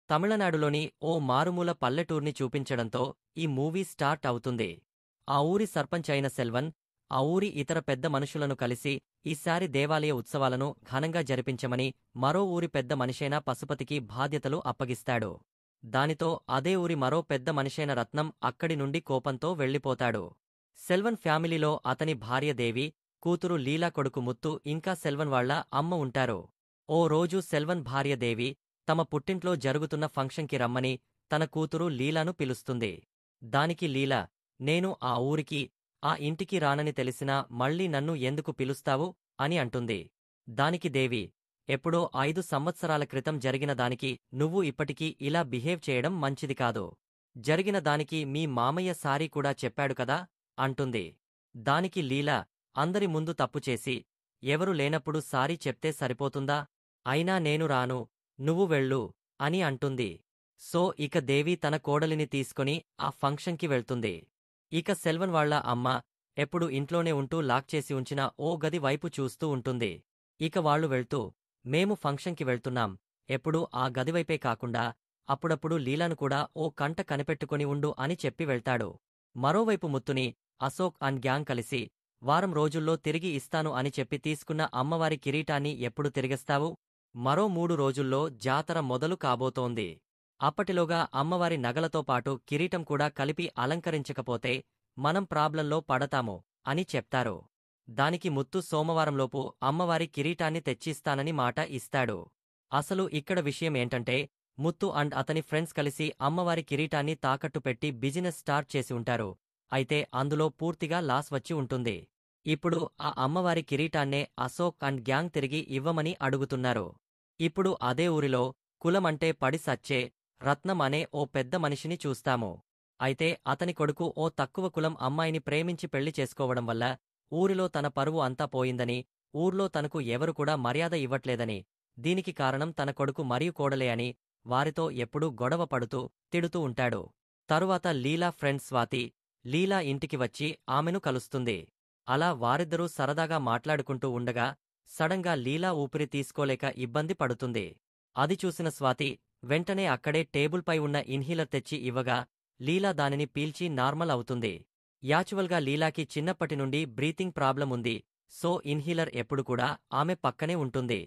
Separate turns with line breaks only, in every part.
తమిళనాడులోని ఓ మారుమూల పల్లెటూర్ని చూపించడంతో ఈ మూవీ స్టార్ట్ అవుతుంది. ఆ ఊరి సర్పంచ్ అయిన సెల్వన్, ఆ ఊరి ఇతర పెద్ద మనుషులను కలిసి ఈసారి దేవాలయ ఉత్సవాలను ఘనంగా జరిపించమని మరో ఊరి పెద్ద మనిషైన పశుపతికి బాధ్యతలు అప్పగిస్తాడు. దానితో అదే ఊరి మరో పెద్ద మనిషైన రత్నం అక్కడి నుండి కోపంతో వెళ్ళిపోతాడు. సెల్వన్ ఫ్యామిలీలో అతని భార్య దేవి, కూతురు లీలా, కొడుకు ముత్తు ఇంకా సెల్వన్ వాళ్ళ అమ్మ ఉంటారు. ఓ రోజు సెల్వన్ భార్య దేవి తమ పుట్టింట్లో జరుగుతున్న ఫంక్షన్కి రమ్మని తన కూతురు లీలాను పిలుస్తుంది. దానికి లీలా, నేను ఆ ఊరికి, ఆ ఇంటికి రానని తెలిసినా మళ్ళీ నన్ను ఎందుకు పిలుస్తావు అని అంటుంది. దానికి దేవి, ఎప్పుడో 5 సంవత్సరాల క్రితం జరిగిన దానికి నువ్వు ఇప్పటికీ ఇలా బిహేవ్ చేయడం మంచిది కాదు. జరిగిన దానికి మీ మామయ్య సారీ కూడా చెప్పాడు కదా అంటుంది. దానికి లీలా, అందరి ముందు తప్పుచేసి ఎవరు లేనప్పుడు సారీ చెప్తే సరిపోతుందా? అయినా నేను రాను, నువ్వు వెళ్ళు అని అంటుంది. సో ఇక దేవి తన కోడలిని తీసుకొని ఆ ఫంక్షన్కి వెళ్తుంది. ఇక సెల్వన్ వాళ్ళ అమ్మ ఎప్పుడు ఇంట్లోనే ఉంటూ లాక్ చేసి ఉంచిన ఓ గది వైపు చూస్తూ ఉంటుంది. ఇక వాళ్ళు వెళ్తూ, మేము ఫంక్షన్కి వెళ్తున్నాం, ఎప్పుడూ ఆ గదివైపే కాకుండా అప్పుడప్పుడు లీలాను కూడా ఓ కంట కనిపెట్టుకొని ఉండు అని చెప్పి వెళ్తాడు. మరోవైపు ముత్తుని అశోక్ అండ్ గ్యాంగ్ కలిసి, వారం రోజుల్లో తిరిగి ఇస్తాను అని చెప్పి తీసుకున్న అమ్మవారి కిరీటాన్ని ఎప్పుడు తిరిగిస్తావు? మరో 3 రోజుల్లో జాతర మొదలు కాబోతోంది. అప్పటిలోగా అమ్మవారి నగలతో పాటు కిరీటం కూడా కలిపి అలంకరించకపోతే మనం ప్రాబ్లంలో పడతాము అని చెప్తారు. దానికి ముత్తు సోమవారంలోపు అమ్మవారి కిరీటాన్ని తెచ్చిస్తానని మాట ఇస్తాడు. అసలు ఇక్కడ విషయం ఏంటంటే, ముత్తు అండ్ అతని ఫ్రెండ్స్ కలిసి అమ్మవారి కిరీటాన్ని తాకట్టు పెట్టి బిజినెస్ స్టార్ట్ చేసి ఉంటారు. అయితే అందులో పూర్తిగా లాస్ వచ్చి ఉంటుంది. ఇప్పుడు ఆ అమ్మవారి కిరీటాన్నే అశోక్ అండ్ గ్యాంగ్ తిరిగి ఇవ్వమని అడుగుతున్నారు. ఇప్పుడు అదే ఊరిలో కులం అంటే పడి సచ్చే రత్నం అనే ఓ పెద్ద మనిషిని చూస్తాము. అయితే అతని కొడుకు ఓ తక్కువ కులం అమ్మాయిని ప్రేమించి పెళ్లి చేసుకోవడం వల్ల ఊరిలో తన పరువు అంతా పోయిందని, ఊర్లో తనకు ఎవరు కూడా మర్యాద ఇవ్వట్లేదని, దీనికి కారణం తన కొడుకు మరియు కోడలే అని వారితో ఎప్పుడూ గొడవ పడుతూ తిడుతూ ఉంటాడు. తరువాత లీలా ఫ్రెండ్ స్వాతి, లీలా ఇంటికి వచ్చి ఆమెను కలుస్తుంది. అలా వారిద్దరూ సరదాగా మాట్లాడుకుంటూ ఉండగా సడన్గా లీలా ఊపిరి తీసుకోలేక ఇబ్బంది పడుతుంది. అది చూసిన స్వాతి వెంటనే అక్కడే టేబుల్పై ఉన్న ఇన్హీలర్ తెచ్చి ఇవ్వగా లీలా దానిని పీల్చి నార్మల్ అవుతుంది. యాచువల్గా లీలాకి చిన్నప్పటి నుండి బ్రీతింగ్ ప్రాబ్లం ఉంది. సో ఇన్హీలర్ ఎప్పుడు కూడా ఆమె పక్కనే ఉంటుంది.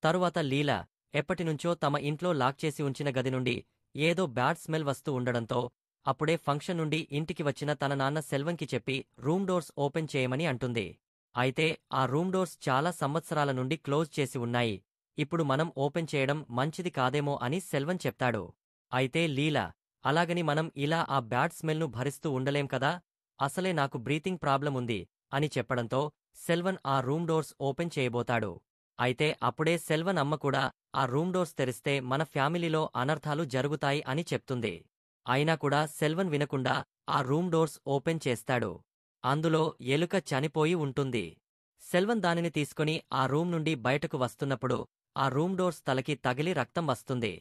తరువాత లీలా ఎప్పటినుంచో తమ ఇంట్లో లాక్ చేసి ఉంచిన గది నుండి ఏదో బ్యాడ్ స్మెల్ వస్తూ ఉండడంతో అప్పుడే ఫంక్షన్ నుండి ఇంటికి వచ్చిన తన నాన్న సెల్వన్కి చెప్పి రూమ్ డోర్స్ ఓపెన్ చేయమని అంటుంది. అయితే ఆ రూమ్ డోర్స్ చాలా సంవత్సరాల నుండి క్లోజ్ చేసి ఉన్నాయి, ఇప్పుడు మనం ఓపెన్ చేయడం మంచిది కాదేమో అని సెల్వన్ చెప్తాడు. అయితే లీలా, అలాగని మనం ఇలా ఆ బ్యాడ్ స్మెల్ను భరిస్తూ ఉండలేం కదా, అసలే నాకు బ్రీతింగ్ ప్రాబ్లం ఉంది అని చెప్పడంతో సెల్వన్ ఆ రూమ్ డోర్స్ ఓపెన్ చేయబోతాడు. అయితే అప్పుడే సెల్వన్ అమ్మ కూడా ఆ రూమ్ డోర్స్ తెరిస్తే మన ఫ్యామిలీలో అనర్థాలు జరుగుతాయి అని చెప్తుంది. అయినా కూడా సెల్వన్ వినకుండా ఆ రూమ్ డోర్స్ ఓపెన్ చేస్తాడు. అందులో ఎలుక చనిపోయి ఉంటుంది. సెల్వన్ దానిని తీసుకుని ఆ రూమ్ నుండి బయటకు వస్తున్నప్పుడు ఆ రూమ్ డోర్స్ తలకి తగిలి రక్తం వస్తుంది.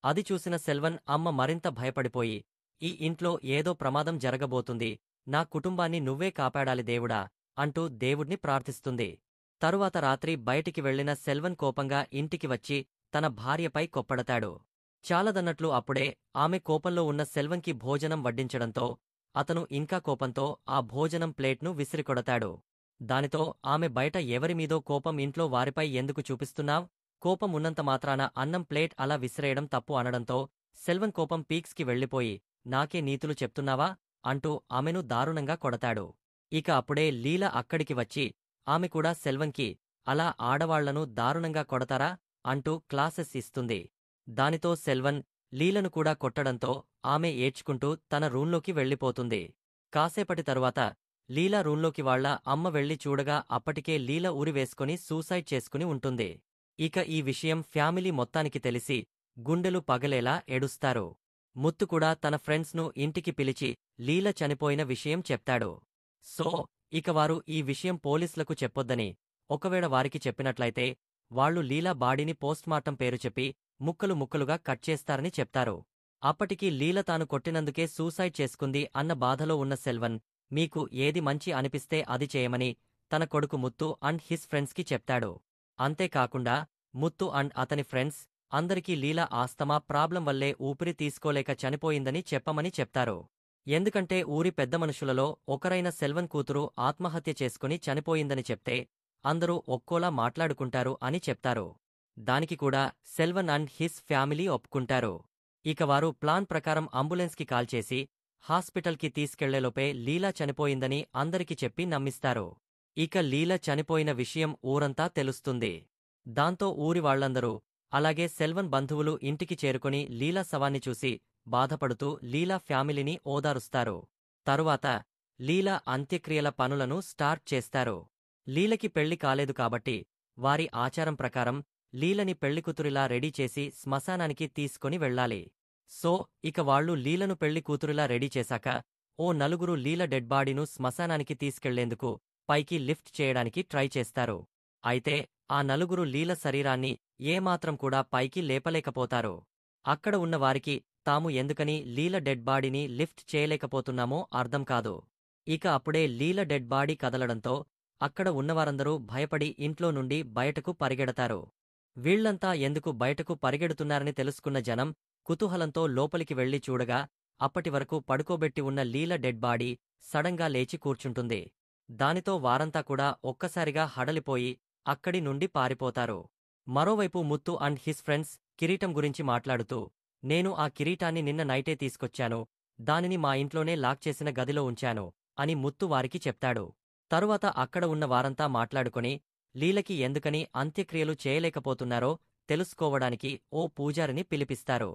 అది చూసిన సెల్వన్ అమ్మ మరింత భయపడిపోయి, ఈ ఇంట్లో ఏదో ప్రమాదం జరగబోతుంది, నా కుటుంబాన్ని నువ్వే కాపాడాలి దేవుడా అంటూ దేవుడ్ని ప్రార్థిస్తుంది. తరువాత రాత్రి బయటికి వెళ్లిన సెల్వన్ కోపంగా ఇంటికి వచ్చి తన భార్యపై కొప్పడతాడు. చాలదన్నట్లు అప్పుడే ఆమె కోపంలో ఉన్న సెల్వన్కి భోజనం వడ్డించడంతో అతను ఇంకా కోపంతో ఆ భోజనం ప్లేట్ను విసిరికొడతాడు. దానితో ఆమె బయట ఎవరిమీదో కోపం ఇంట్లో వారిపై ఎందుకు చూపిస్తున్నావ్? కోపం ఉన్నంత మాత్రాన అన్నం ప్లేట్ అలా విసిరేయడం తప్పు అనడంతో సెల్వన్ కోపం పీక్స్కి వెళ్లిపోయి, నాకే నీతులు చెప్తున్నావా అంటూ ఆమెను దారుణంగా కొడతాడు. ఇక అప్పుడే లీలా అక్కడికి వచ్చి ఆమె కూడా సెల్వన్కి, అలా ఆడవాళ్లను దారుణంగా కొడతారా అంటూ క్లాసెస్ ఇస్తుంది. దానితో సెల్వన్ లీలను కూడా కొట్టడంతో ఆమె ఏడ్చుకుంటూ తన రూంలోకి వెళ్ళిపోతుంది. కాసేపటి తరువాత లీలా రూంలోకి వాళ్ల అమ్మ వెళ్లి చూడగా అప్పటికే లీలా ఉరివేసుకుని సూసైడ్ చేసుకుని ఉంటుంది. ఇక ఈ విషయం ఫ్యామిలీ మొత్తానికి తెలిసి గుండెలు పగలేలా ఏడుస్తారు. ముత్తు కూడా తన ఫ్రెండ్స్ను ఇంటికి పిలిచి లీలా చనిపోయిన విషయం చెప్తాడు. సో ఇక వారు ఈ విషయం పోలీసులకు చెప్పొద్దని, ఒకవేళ వారికి చెప్పినట్లయితే వాళ్లు లీలా బాడీని పోస్ట్మార్టం పేరు చెప్పి ముక్కలు ముక్కలుగా కట్ చేస్తారని చెప్తారు. అప్పటికి లీలా తాను కొట్టినందుకే సూసైడ్ చేసుకుంది అన్న బాధలో ఉన్న సెల్వన్, మీకు ఏది మంచి అనిపిస్తే అది చేయమని తన కొడుకు ముత్తు అండ్ హిస్ ఫ్రెండ్స్కి చెప్తాడు. అంతేకాకుండా ముత్తు అండ్ అతని ఫ్రెండ్స్ అందరికీ లీలా ఆస్తమా ప్రాబ్లం వల్లే ఊపిరి తీసుకోలేక చనిపోయిందని చెప్పమని చెప్తారు. ఎందుకంటే ఊరి పెద్ద మనుషులలో ఒకరైన సెల్వన్ కూతురు ఆత్మహత్య చేసుకుని చనిపోయిందని చెప్తే అందరూ ఒక్కోలా మాట్లాడుకుంటారు అని చెప్తారు. దానికి కూడా సెల్వన్ అండ్ హిస్ ఫ్యామిలీ ఒప్పుకుంటారు. ఇక వారు ప్లాన్ ప్రకారం అంబులెన్స్కి కాల్ చేసి హాస్పిటల్కి తీసుకెళ్లేలోపే లీలా చనిపోయిందని అందరికి చెప్పి నమ్మిస్తారు. ఇక లీలా చనిపోయిన విషయం ఊరంతా తెలుస్తుంది. దాంతో ఊరి వాళ్లందరూ అలాగే సెల్వన్ బంధువులు ఇంటికి చేరుకుని లీలా శవాన్ని చూసి బాధపడుతూ లీలా ఫ్యామిలీని ఓదారుస్తారు. తరువాత లీలా అంత్యక్రియల పనులను స్టార్ట్ చేస్తారు. లీలకి పెళ్లి కాలేదు కాబట్టి వారి ఆచారం ప్రకారం లీలని పెళ్లికూతురిలా రెడీ చేసి శ్మశానానికి తీసుకొని వెళ్ళాలి. సో ఇక వాళ్లు లీలను పెళ్లి కూతురిలా రెడీ చేశాక ఓ నలుగురు లీల డెడ్ బాడీను శ్మశానానికి తీసుకెళ్లేందుకు పైకి లిఫ్ట్ చేయడానికి ట్రై చేస్తారు. అయితే ఆ నలుగురు లీల శరీరాన్ని ఏమాత్రం కూడా పైకి లేపలేకపోతారు. అక్కడ ఉన్న వారికి తాము ఎందుకని లీల డెడ్ బాడీని లిఫ్ట్ చేయలేకపోతున్నామో అర్థం కాదు. ఇక అప్పుడే లీల డెడ్ బాడీ కదలడంతో అక్కడ ఉన్నవారందరూ భయపడి ఇంట్లో నుండి బయటకు పరిగెడతారు. వీళ్లంతా ఎందుకు బయటకు పరిగెడుతున్నారని తెలుసుకున్న జనం కుతూహలంతో లోపలికి వెళ్లి చూడగా అప్పటివరకు పడుకోబెట్టి ఉన్న లీల డెడ్ బాడీ సడన్గా లేచి కూర్చుంటుంది. దానితో వారంతా కూడా ఒక్కసారిగా హడలిపోయి అక్కడి నుండి పారిపోతారు. మరోవైపు ముత్తు అండ్ హిస్ ఫ్రెండ్స్ కిరీటం గురించి మాట్లాడుతూ నేను ఆ కిరీటాన్ని నిన్న నైటే తీసుకొచ్చాను, దానిని మా ఇంట్లోనే లాక్ చేసిన గదిలో ఉంచాను అని ముత్తు వారికి చెప్తాడు. తరువాత అక్కడ ఉన్న వారంతా మాట్లాడుకొని లీలకి ఎందుకని అంత్యక్రియలు చేయలేకపోతున్నారో తెలుసుకోవడానికి ఓ పూజారిని పిలిపిస్తారు.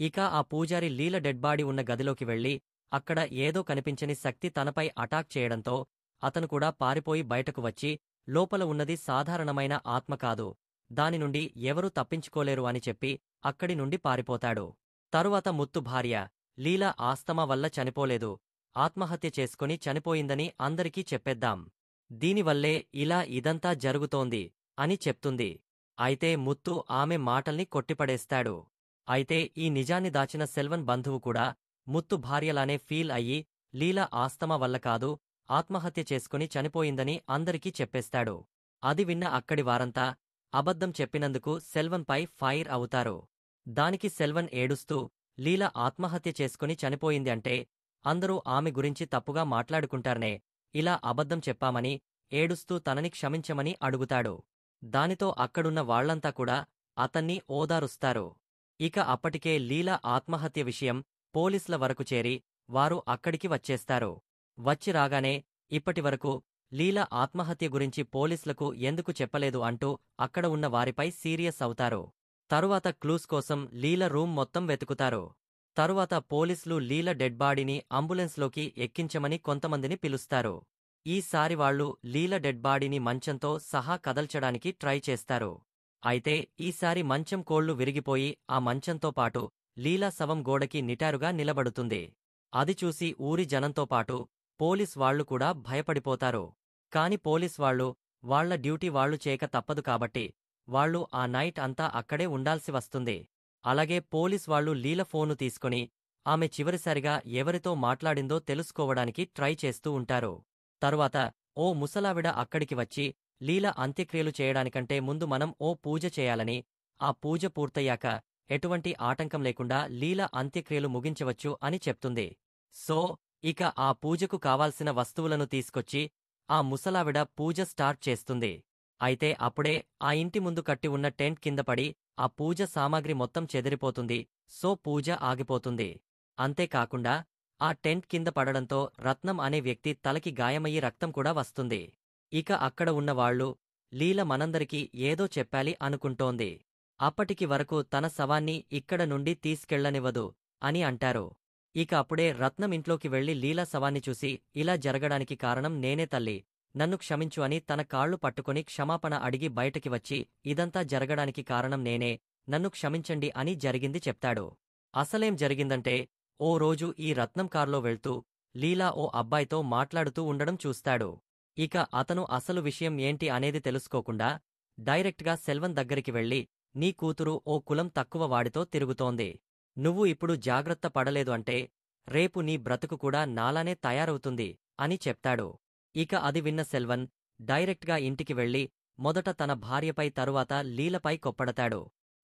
ఇక ఆ పూజారి లీల డెడ్ బాడీ ఉన్న గదిలోకి వెళ్లి అక్కడ ఏదో కనిపించని శక్తి తనపై అటాక్ చేయడంతో అతను కూడా పారిపోయి బయటకు వచ్చి లోపల ఉన్నది సాధారణమైన ఆత్మ కాదు, దాని నుండి ఎవరూ తప్పించుకోలేరు అని చెప్పి అక్కడి నుండి పారిపోతాడు. తరువాత ముత్తు భార్య లీలా ఆస్తమా వల్ల చనిపోలేదు, ఆత్మహత్య చేసుకుని చనిపోయిందని అందరికీ చెప్పేద్దాం, దీనివల్లే ఇలా ఇదంతా జరుగుతోంది అని చెప్తుంది. అయితే ముత్తు ఆమె మాటల్ని కొట్టిపడేస్తాడు. అయితే ఈ నిజాన్ని దాచిన సెల్వన్ బంధువు కూడా ముత్తు భార్యలానే ఫీల్ అయ్యి లీలా ఆస్తమా వల్ల కాదు, ఆత్మహత్య చేసుకుని చనిపోయిందని అందరికీ చెప్పేస్తాడు. అది విన్న అక్కడి వారంతా అబద్ధం చెప్పినందుకు సెల్వన్పై ఫైర్ అవుతారు. దానికి సెల్వన్ ఏడుస్తూ లీలా ఆత్మహత్య చేసుకుని చనిపోయింది అంటే అందరూ ఆమె గురించి తప్పుగా మాట్లాడుకుంటారనే ఇలా అబద్ధం చెప్పామని ఏడుస్తూ తనని క్షమించమని అడుగుతాడు. దానితో అక్కడున్న వాళ్లంతా కూడా అతన్ని ఓదారుస్తారు. ఇక అప్పటికే లీలా ఆత్మహత్య విషయం పోలీసుల వరకు చేరి వారు అక్కడికి వచ్చేస్తారు. వచ్చి రాగానే ఇప్పటివరకు లీలా ఆత్మహత్య గురించి పోలీసులకు ఎందుకు చెప్పలేదు అంటూ అక్కడ ఉన్న వారిపై సీరియస్ అవుతారు. తరువాత క్లూస్ కోసం లీల రూమ్ మొత్తం వెతుకుతారు. తరువాత పోలీసులు లీల డెడ్ బాడీని అంబులెన్స్లోకి ఎక్కించమని కొంతమందిని పిలుస్తారు. ఈసారి వాళ్లు లీల డెడ్ బాడీని మంచంతో సహా కదల్చడానికి ట్రై చేస్తారు. అయితే ఈసారి మంచం కోళ్లు విరిగిపోయి ఆ మంచంతో పాటు లీలా శవం గోడకి నిటారుగా నిలబడుతుంది. అది చూసి ఊరి జనంతో పాటు పోలీస్ వాళ్లు కూడా భయపడిపోతారు. కాని పోలీస్ వాళ్లు వాళ్ల డ్యూటీ వాళ్లు చేయక తప్పదు కాబట్టి వాళ్లు ఆ నైట్ అంతా అక్కడే ఉండాల్సి వస్తుంది. అలాగే పోలీస్ వాళ్లు లీల ఫోను తీసుకుని ఆమె చివరిసారిగా ఎవరితో మాట్లాడిందో తెలుసుకోవడానికి ట్రై చేస్తూ ఉంటారు. తరువాత ఓ ముసలావిడ అక్కడికి వచ్చి లీల అంత్యక్రియలు చేయడానికంటే ముందు మనం ఓ పూజ చేయాలని, ఆ పూజ పూర్తయ్యాక ఎటువంటి ఆటంకం లేకుండా లీల అంత్యక్రియలు ముగించవచ్చు అని చెప్తుంది. సో ఇక ఆ పూజకు కావాల్సిన వస్తువులను తీసుకొచ్చి ఆ ముసలావిడ పూజ స్టార్ట్ చేస్తుంది. అయితే అప్పుడే ఆ ఇంటి ముందు కట్టి ఉన్న టెంట్ కింద పడి ఆ పూజ సామాగ్రి మొత్తం చెదిరిపోతుంది. సో పూజ ఆగిపోతుంది. అంతేకాకుండా ఆ టెంట్ కింద పడడంతో రత్నం అనే వ్యక్తి తలకి గాయమయ్యి రక్తం కూడా వస్తుంది. ఇక అక్కడ ఉన్నవాళ్లు లీల మనందరికీ ఏదో చెప్పాలి అనుకుంటోంది, అప్పటికి వరకు తన శవాన్ని ఇక్కడ నుండి తీసుకెళ్లనివ్వదు అని అంటారు. ఇక అప్పుడే రత్నం ఇంట్లోకి వెళ్లి లీలా శవాన్ని చూసి ఇలా జరగడానికి కారణం నేనే తల్లి, నన్ను క్షమించు అని తన కాళ్లు పట్టుకుని క్షమాపణ అడిగి బయటకి వచ్చి ఇదంతా జరగడానికి కారణం నేనే, నన్ను క్షమించండి అని జరిగింది చెప్తాడు. అసలేం జరిగిందంటే ఓ రోజు ఈ రత్నం కార్లో వెళ్తూ లీలా ఓ అబ్బాయితో మాట్లాడుతూ ఉండడం చూస్తాడు. ఇక అతను అసలు విషయం ఏంటి అనేది తెలుసుకోకుండా డైరెక్ట్గా సెల్వన్ దగ్గరికి వెళ్లి నీ కూతురు ఓ కులం తక్కువ వాడితో తిరుగుతోంది, నువ్వు ఇప్పుడు జాగ్రత్త పడలేదు అంటే రేపు నీ బ్రతుకు కూడా నాలానే తయారవుతుంది అని చెప్తాడు. ఇక అది విన్న సెల్వన్ డైరెక్ట్గా ఇంటికి వెళ్లి మొదట తన భార్యపై తరువాత లీలపై కొప్పడతాడు.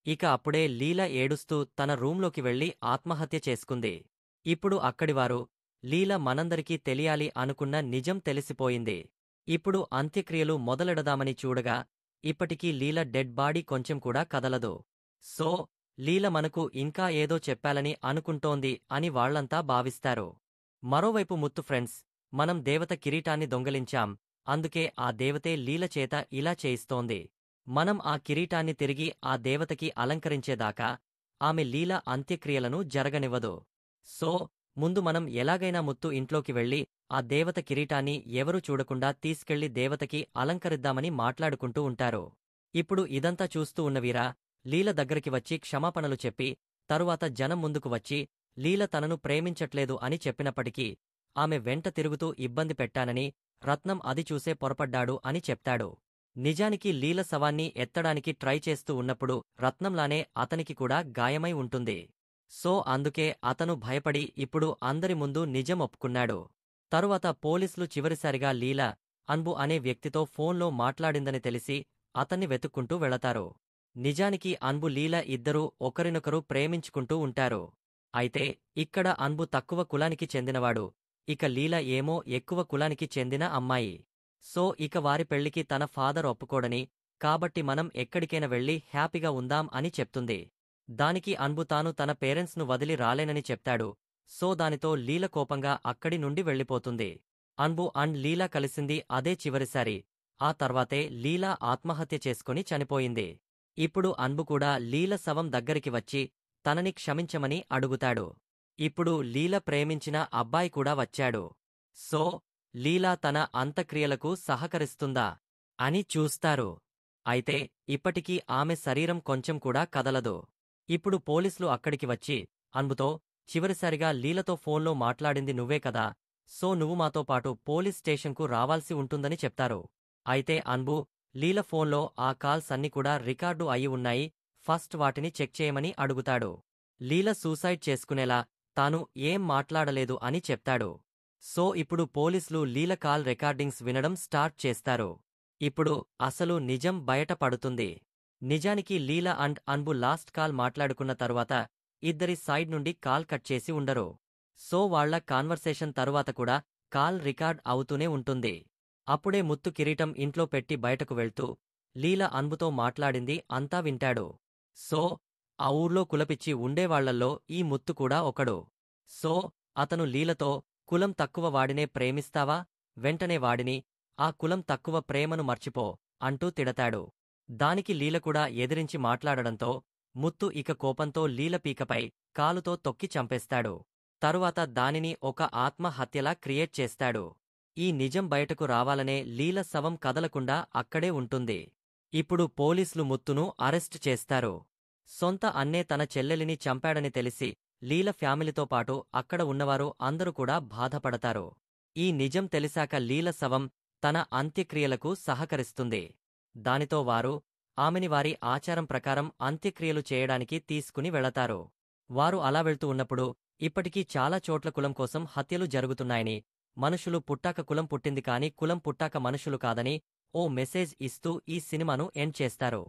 ఇక అప్పుడే లీల ఏడుస్తూ తన రూంలోకి వెళ్లి ఆత్మహత్య చేసుకుంది. ఇప్పుడు అక్కడివారు లీల మనందరికీ తెలియాలి అనుకున్న నిజం తెలిసిపోయింది. ఇప్పుడు అంత్యక్రియలు మొదలెడదామని చూడగా ఇప్పటికీ లీల డెడ్ బాడీ కొంచెం కూడా కదలదు. సో లీల మనకు ఇంకా ఏదో చెప్పాలని అనుకుంటోంది అని వాళ్లంతా భావిస్తారు. మరోవైపు ముత్తు ఫ్రెండ్స్, మనం దేవత కిరీటాన్ని దొంగిలించాం, అందుకే ఆ దేవతే లీల చేత ఇలా చేయిస్తోంది. మనం ఆ కిరీటాన్ని తిరిగి ఆ దేవతకి అలంకరించేదాకా ఆమె లీల అంత్యక్రియలను జరగనివ్వదు. సో ముందు మనం ఎలాగైనా ముత్తు ఇంట్లోకి వెళ్లి ఆ దేవత కిరీటాన్ని ఎవరూ చూడకుండా తీసుకెళ్లి దేవతకి అలంకరిద్దామని మాట్లాడుకుంటూ ఉంటారు. ఇప్పుడు ఇదంతా చూస్తూ ఉన్న వీరా లీల దగ్గరికి వచ్చి క్షమాపణలు చెప్పి తరువాత జనం ముందుకు వచ్చి లీల తనను ప్రేమించట్లేదు అని చెప్పినప్పటికీ ఆమె వెంట తిరుగుతూ ఇబ్బంది పెట్టానని, రత్నం అది చూసే పొరపడ్డాడు అని చెప్తాడు. నిజానికి లీల శవాన్ని ఎత్తడానికి ట్రై చేస్తూ ఉన్నప్పుడు రత్నంలానే అతనికి కూడా గాయమై ఉంటుంది. సో అందుకే అతను భయపడి ఇప్పుడు అందరి ముందు నిజం ఒప్పుకున్నాడు. తరువాత పోలీసులు చివరిసారిగా లీల అన్బు అనే వ్యక్తితో ఫోన్లో మాట్లాడిందని తెలిసి అతన్ని వెతుక్కుంటూ వెళతారు. నిజానికి అన్బు లీల ఇద్దరూ ఒకరినొకరు ప్రేమించుకుంటూ ఉంటారు. అయితే ఇక్కడ అన్బు తక్కువ కులానికి చెందినవాడు, ఇక లీల ఏమో ఎక్కువ కులానికి చెందిన అమ్మాయి. సో ఇక వారి పెళ్లికి తన ఫాదర్ ఒప్పుకోడని, కాబట్టి మనం ఎక్కడికైనా వెళ్లి హ్యాపీగా ఉందాం అని చెప్తుంది. దానికి అన్బు తాను తన పేరెంట్స్ను వదిలి రాలేనని చెప్తాడు. సో దానితో లీల కోపంగా అక్కడి నుండి వెళ్ళిపోతుంది. అన్బు అండ్ లీల కలిసింది అదే చివరిసారి. ఆ తర్వాతే లీల ఆత్మహత్య చేసుకుని చనిపోయింది. ఇప్పుడు అన్బు కూడా లీల శవం దగ్గరికి వచ్చి తనని క్షమించమని అడుగుతాడు. ఇప్పుడు లీల ప్రేమించిన అబ్బాయి కూడా వచ్చాడు. సో లీలా తన అంత్యక్రియలకు సహకరిస్తుందా అని చూస్తారు. అయితే ఇప్పటికీ ఆమె శరీరం కొంచెం కూడా కదలదు. ఇప్పుడు పోలీసులు అక్కడికి వచ్చి అన్బుతో చివరిసారిగా లీలతో ఫోన్లో మాట్లాడింది నువ్వే కదా, సో నువ్వు మాతో పాటు పోలీస్ స్టేషన్కు రావాల్సి ఉంటుందని చెప్తారు. అయితే అన్బు లీల ఫోన్లో ఆ కాల్స్ అన్ని కూడా రికార్డు అయి ఉన్నాయి, ఫస్ట్ వాటిని చెక్ చేయమని అడుగుతాడు. లీల సూసైడ్ చేసుకునేలా తాను ఏం మాట్లాడలేదు అని చెప్తాడు. సో ఇప్పుడు పోలీసులు లీల కాల్ రికార్డింగ్స్ వినడం స్టార్ట్ చేస్తారు. ఇప్పుడు అసలు నిజం బయట పడుతుంది. నిజానికి లీల అండ్ అన్బు లాస్ట్ కాల్ మాట్లాడుకున్న తరువాత ఇద్దరి సైడ్ నుండి కాల్ కట్ చేసి ఉండరు. సో వాళ్ల కాన్వర్సేషన్ తరువాత కూడా కాల్ రికార్డ్ అవుతూనే ఉంటుంది. అప్పుడే ముత్తు కిరీటం ఇంట్లో పెట్టి బయటకు వెళ్తూ లీల అన్బుతో మాట్లాడింది అంతా వింటాడు. సో ఆ ఊర్లో కులపిచ్చి ఉండేవాళ్లల్లో ఈ ముత్తు కూడా ఒకడు. సో అతను లీలతో కులం తక్కువ వాడినే ప్రేమిస్తావా, వెంటనే వాడిని, ఆ కులం తక్కువ ప్రేమను మర్చిపో అంటూ తిడతాడు. దానికి లీల కూడా ఎదిరించి మాట్లాడడంతో ముత్తు ఇక కోపంతో లీల పీకపై కాలుతో తొక్కి చంపేస్తాడు. తరువాత దానిని ఒక ఆత్మహత్యలా క్రియేట్ చేస్తాడు. ఈ నిజం బయటకు రావాలనే లీల శవం కదలకుండా అక్కడే ఉంటుంది. ఇప్పుడు పోలీసులు ముత్తును అరెస్ట్ చేస్తారు. సొంత అన్నే తన చెల్లెలిని చంపాడని తెలిసి లీల ఫ్యామిలీతో పాటు అక్కడ ఉన్నవారు అందరూ కూడా బాధపడతారు. ఈ నిజం తెలిసాక లీల శవం తన అంత్యక్రియలకు సహకరిస్తుంది. దానితో వారు ఆమెని వారి ఆచారం ప్రకారం అంత్యక్రియలు చేయడానికి తీసుకుని వెళతారు. వారు అలా వెళ్తూ ఉన్నప్పుడు ఇప్పటికీ చాలా చోట్ల కులం కోసం హత్యలు జరుగుతున్నాయని, మనుషులు పుట్టాక కులం పుట్టింది కాని కులం పుట్టాక మనుషులు కాదని ఓ మెసేజ్ ఇస్తూ ఈ సినిమాను ఎండ్ చేస్తారు.